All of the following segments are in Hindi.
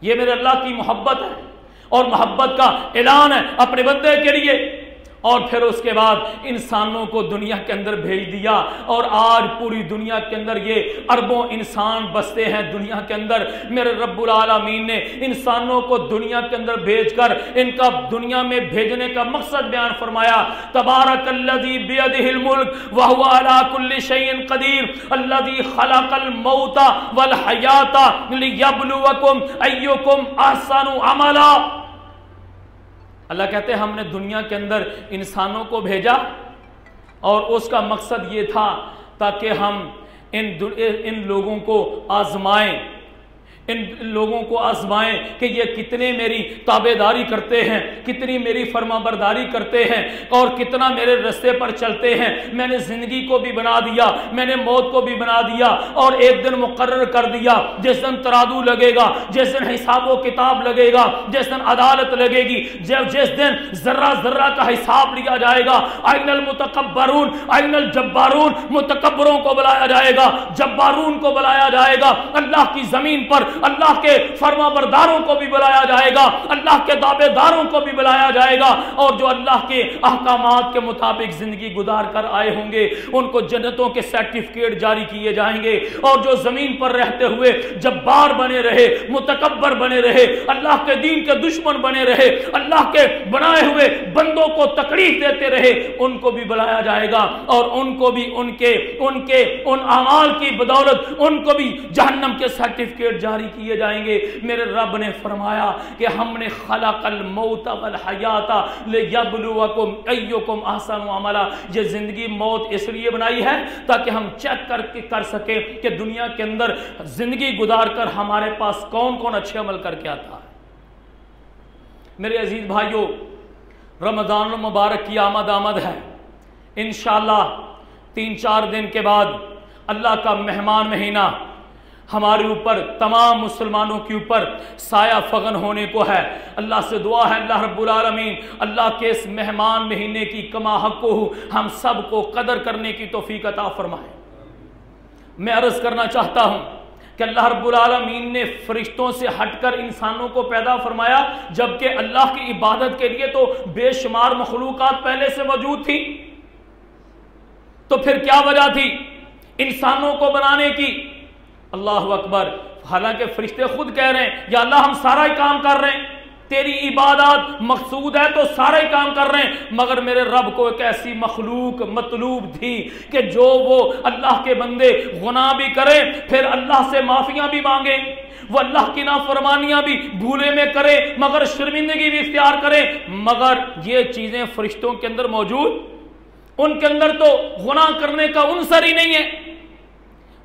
ये मेरे अल्लाह की मोहब्बत है और मोहब्बत का ऐलान है अपने बंदे के लिए। और फिर उसके बाद इंसानों को दुनिया के अंदर भेज दिया और आज पूरी दुनिया के अंदर ये अरबों इंसान बसते हैं दुनिया के अंदर। मेरे रब्बुल आलमीन ने इंसानों को दुनिया के अंदर भेजकर इनका दुनिया में भेजने का मकसद बयान फरमाया। तबारकल्लज़ी बियदिहिल मुल्क व हुवा अला कुल्लि शैइन कदीर अल्लज़ी खलक़ल मौता वल हयाता लियब्लुवकुम अय्युकुम अहसनु अमला। अल्लाह कहते हैं हमने दुनिया के अंदर इंसानों को भेजा और उसका मकसद ये था ताकि हम इन लोगों को आजमाएं, इन लोगों को आजमाएं कि ये कितने मेरी ताबेदारी करते हैं, कितनी मेरी फरमाबरदारी करते हैं और कितना मेरे रास्ते पर चलते हैं। मैंने ज़िंदगी को भी बना दिया, मैंने मौत को भी बना दिया और एक दिन मुकर्रर कर दिया जिस दिन तराजू लगेगा, जिस दिन हिसाब व किताब लगेगा, जिस दिन अदालत लगेगी, जिस दिन जर्रा जर्रा का हिसाब लिया जाएगा। आइनल मुतकब्बरून आइनल जब्बारून, मुतकब्बरों को बुलाया जाएगा, जब्बारून को बुलाया जाएगा। अल्लाह की ज़मीन पर अल्लाह के फरमाबरदारों को भी बुलाया जाएगा, अल्लाह के दावेदारों को भी बुलाया जाएगा और जो अल्लाह के अहकामात के मुताबिक जिंदगी गुजार कर आए होंगे उनको जन्नतों के सर्टिफिकेट जारी किए जाएंगे। और जो जमीन पर रहते हुए जब्बार बने रहे, मुतकब्बर बने रहे, अल्लाह के दीन के दुश्मन बने रहे, अल्लाह के बनाए हुए बंदों को तकलीफ देते रहे, उनको भी बुलाया जाएगा और उनको भी उनके उन अमाल की बदौलत उनको भी जहन्नम के सर्टिफिकेट जारी किए जाएंगे। मेरे रब ने फरमाया कि हमने खलक़ल मौत वल हयाता लियब्लुवकुम अय्युकुम अहसनु अमला। ये जिंदगी मौत इसलिए बनाई है ताकि हम चेक कर सके कि दुनिया के अंदर जिंदगी गुजार कर हमारे पास कौन कौन अच्छे अमल करके आता है। मेरे अजीज भाइयों, रमजान मुबारक की आमद है। इंशाअल्लाह 3-4 दिन के बाद अल्लाह का मेहमान महीना हमारे ऊपर, तमाम मुसलमानों के ऊपर साया फगन होने को है। अल्लाह से दुआ है अल्लाह रब्बुल आलमीन अल्लाह के इस मेहमान महीने की कमा हक को हम सब को कदर करने की तौफीक अता फरमाए। मैं अर्ज करना चाहता हूँ कि अल्लाह रब्बुल आलमीन ने फरिश्तों से हटकर इंसानों को पैदा फरमाया, जबकि अल्लाह की इबादत के लिए तो बेशुमार मखलूकात पहले से मौजूद थी। तो फिर क्या वजह थी इंसानों को बनाने की? अल्लाह अकबर। हालांकि फरिश्ते खुद कह रहे हैं या अल्लाह हम सारा ही काम कर रहे हैं, तेरी इबादत मकसूद है तो सारे ही काम कर रहे हैं, मगर मेरे रब को एक ऐसी मखलूक मतलूब थी कि जो वो अल्लाह के बंदे गुनाह भी करे, फिर अल्लाह से माफियां भी मांगे, वो अल्लाह की नाफरमानियां भी भूले में करे, मगर शर्मिंदगी भी इख्तियार करे। मगर ये चीजें फरिश्तों के अंदर मौजूद, उनके अंदर तो गुनाह करने का उनसर ही नहीं है,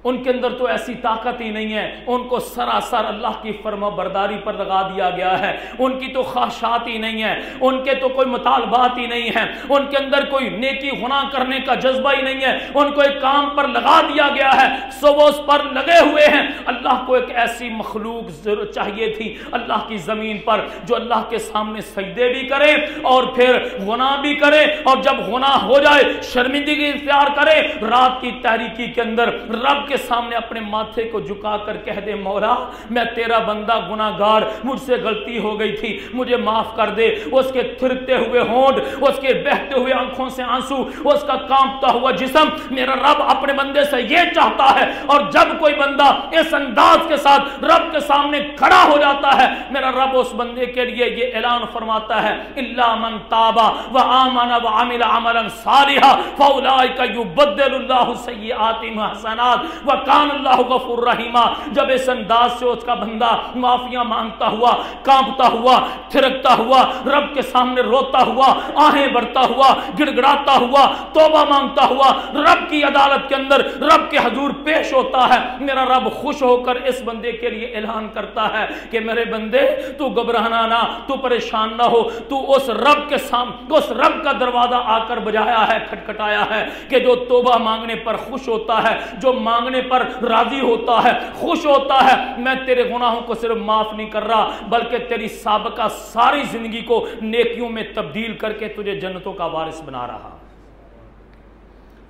उनके अंदर तो ऐसी ताकत ही नहीं है। उनको सरासर अल्लाह की फरमाबरदारी पर लगा दिया गया है, उनकी तो ख्वाहिशात ही नहीं है, उनके तो कोई मुतालबात ही नहीं है, उनके अंदर कोई नेकी गुनाह करने का जज्बा ही नहीं है। उनको एक काम पर लगा दिया गया है, सो वो उस पर लगे हुए हैं। अल्लाह को एक ऐसी मखलूक जरूर चाहिए थी अल्लाह की ज़मीन पर जो अल्लाह के सामने सजदे भी करे और फिर गुनाह भी करे, और जब गुनाह हो जाए शर्मिंदगी इख्तियार करे, रात की तारीकी के अंदर रब के सामने अपने माथे को झुकाकर कह दे, मौला मैं तेरा बंदा गुनाहगार, मुझसे गलती हो गई थी, मुझे माफ कर दे। उसके थिरकते हुए होंठ, उसके बहते हुए आंखों से आंसू, उसका कांपता हुआ जिस्म, मेरा रब अपने बंदे से ये चाहता है। और जब कोई बंदा इस अंदाज के साथ रब के सामने खड़ा हो जाता है, मेरा रब उस बंदे के लिए ये ऐलान फरमाता है, इल्ला मन ताबा व आमना व अमिल अमलन सालिहा फउलाइका युबद्दिलुल्लाहु सय्यिआतिहिम हसनात व कान अल्लाहु गफूर रहीमा। जब इस अंदाज से उसका बंदा माफिया मांगता हुआ, कांपता हुआ, थिरकता हुआ, रब के सामने रोता हुआ, आहें भरता हुआ, गिड़गिड़ाता हुआ, तौबा मांगता हुआ, रब की अदालत के अंदर रब के हजूर पेश होता है, मेरा रब खुश होकर इस बंदे के लिए ऐलान करता है कि मेरे बंदे तू घबराना ना, तू परेशान ना हो, तू उस रब के सामने, उस रब का दरवाजा आकर बजाया है, खटखटाया है कि जो तौबा मांगने पर खुश होता है, जो मांगने पर राजी होता है, खुश होता है। मैं तेरे गुनाहों को सिर्फ माफ नहीं कर रहा, बल्कि तेरी साबका सारी जिंदगी को नेकियों में तब्दील करके तुझे जन्नतों का वारिस बना रहा।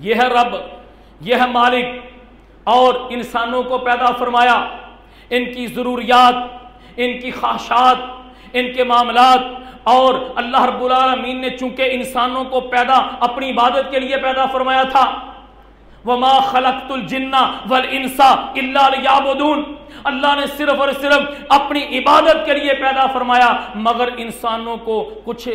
यह है रब, यह है मालिक। और इंसानों को पैदा फरमाया, इनकी जरूरियात, इनकी ख्वाहिशात, इनके मामलात। और अल्लाह रब्बुल आलमीन ने चूंकि इंसानों को पैदा अपनी इबादत के लिए पैदा फरमाया था, वमा खलक़तुल जिन्ना वल इंसा इल्ला लियअबुदून, अल्लाह ने सिर्फ और सिर्फ अपनी इबादत के लिए पैदा फरमाया, मगर इंसानों को कुछ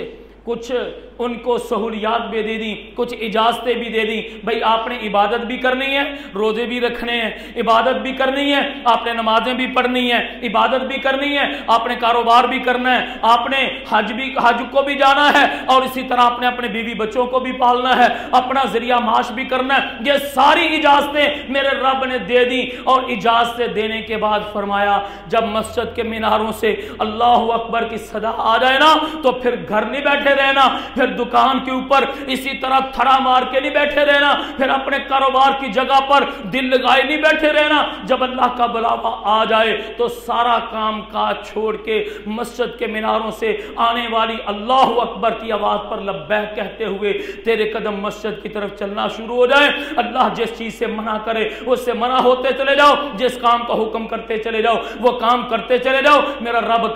उनको सहूलियात भी दे दी, कुछ इजाज़तें भी दे दी। भाई आपने इबादत भी करनी है, रोज़े भी रखने हैं, इबादत भी करनी है, आपने नमाजें भी पढ़नी है, इबादत भी करनी है, आपने कारोबार भी करना है, आपने हज को भी जाना है, और इसी तरह आपने अपने बीवी बच्चों को भी पालना है, अपना जरिया माश भी करना है। ये सारी इजाज़तें मेरे रब ने दे दी। और इजाज़तें देने के बाद फरमाया, जब मस्जिद के मीनारों से अल्लाहु अकबर की सदा आ जाए ना, तो फिर घर नहीं बैठे रहना, फिर दुकान के ऊपर इसी तरह थड़ा मार के नहीं बैठे रहना, फिर अपने कारोबार की जगह पर दिल लगाए नहीं बैठे रहना। जब अल्लाह का बुलावा आ जाए तो सारा काम काज छोड़ के मस्जिद के मीनारों से आने वाली अल्लाहु अकबर की आवाज पर लब्बैक कहते हुए तेरे कदम मस्जिद की तरफ चलना शुरू हो जाए। अल्लाह जिस चीज से मना करे उससे मना होते चले जाओ, जिस काम का हुक्म करते चले जाओ वो काम करते चले जाओ। मेरा रब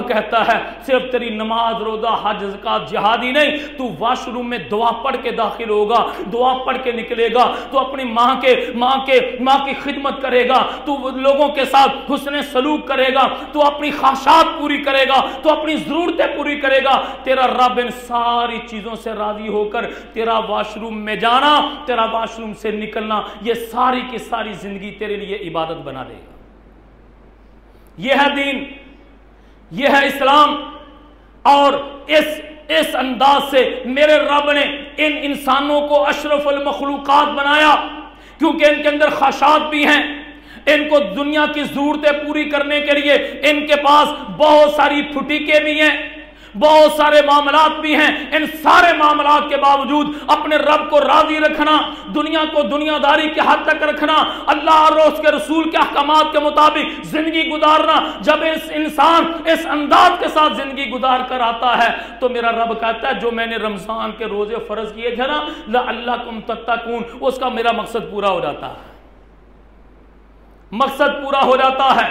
कहता है सिर्फ तेरी नमाज, रोजा, हज, ज़कात, जिहाद ही नहीं, तू वाशरूम में दुआ पढ़ के दाखिल होगा, दुआ पढ़ के निकलेगा, तो अपनी माँ की खिदमत करेगा, तू लोगों के साथ हुस्ने सलूक करेगा, तू अपनी ख्वाहिशात पूरी करेगा, तू अपनी जरूरतें पूरी करेगा। तेरा रब इन सारी चीजों से राजी होकर तेरा वाशरूम में जाना, तेरा वाशरूम से निकलना, ये सारी की सारी जिंदगी तेरे लिए इबादत बना देगा। यह है दीन, यह है इस्लाम। और इस अंदाज से मेरे रब ने इन इंसानों को अशरफुल मखलूकात बनाया, क्योंकि इनके अंदर ख्वाहिशात भी हैं, इनको दुनिया की जरूरतें पूरी करने के लिए इनके पास बहुत सारी फुटीके भी हैं, बहुत सारे मामलात भी हैं। इन सारे मामलात के बावजूद अपने रब को राजी रखना, दुनिया को दुनियादारी के हद तक रखना, अल्लाह और उसके रसूल के अहकामात के मुताबिक जिंदगी गुजारना, जब इस इंसान इस अंदाज के साथ जिंदगी गुजार कर आता है तो मेरा रब कहता है जो मैंने रमजान के रोजे फर्ज किए थे ना, लअल्लकुम तत्तकून, उसका मेरा मकसद पूरा हो जाता है, मकसद पूरा हो जाता है।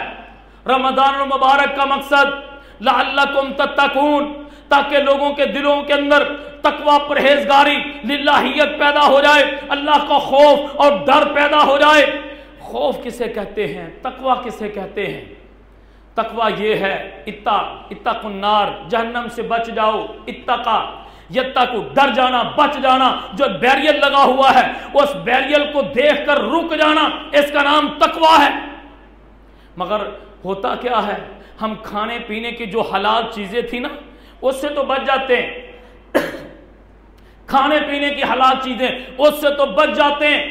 रमजान मुबारक का मकसद लअल्लकुम तत्तकून, ताकि लोगों के दिलों के अंदर तकवा, परहेजगारी, लिल्लाहियत पैदा हो जाए, अल्लाह का खौफ और डर पैदा हो जाए। खौफ किसे कहते हैं, तकवा किसे कहते हैं? तकवा ये है इत्तकुन्नार, जहन्नम से बच जाओ, इत्तका यत्तकु, डर जाना, बच जाना। जो बैरियर लगा हुआ है उस बैरियर को देखकर रुक जाना, इसका नाम तकवा है। मगर होता क्या है, हम खाने पीने की जो हलाल चीजें थी ना उससे तो बच जाते हैं, खाने पीने की हलाल चीजें उससे तो बच जाते हैं,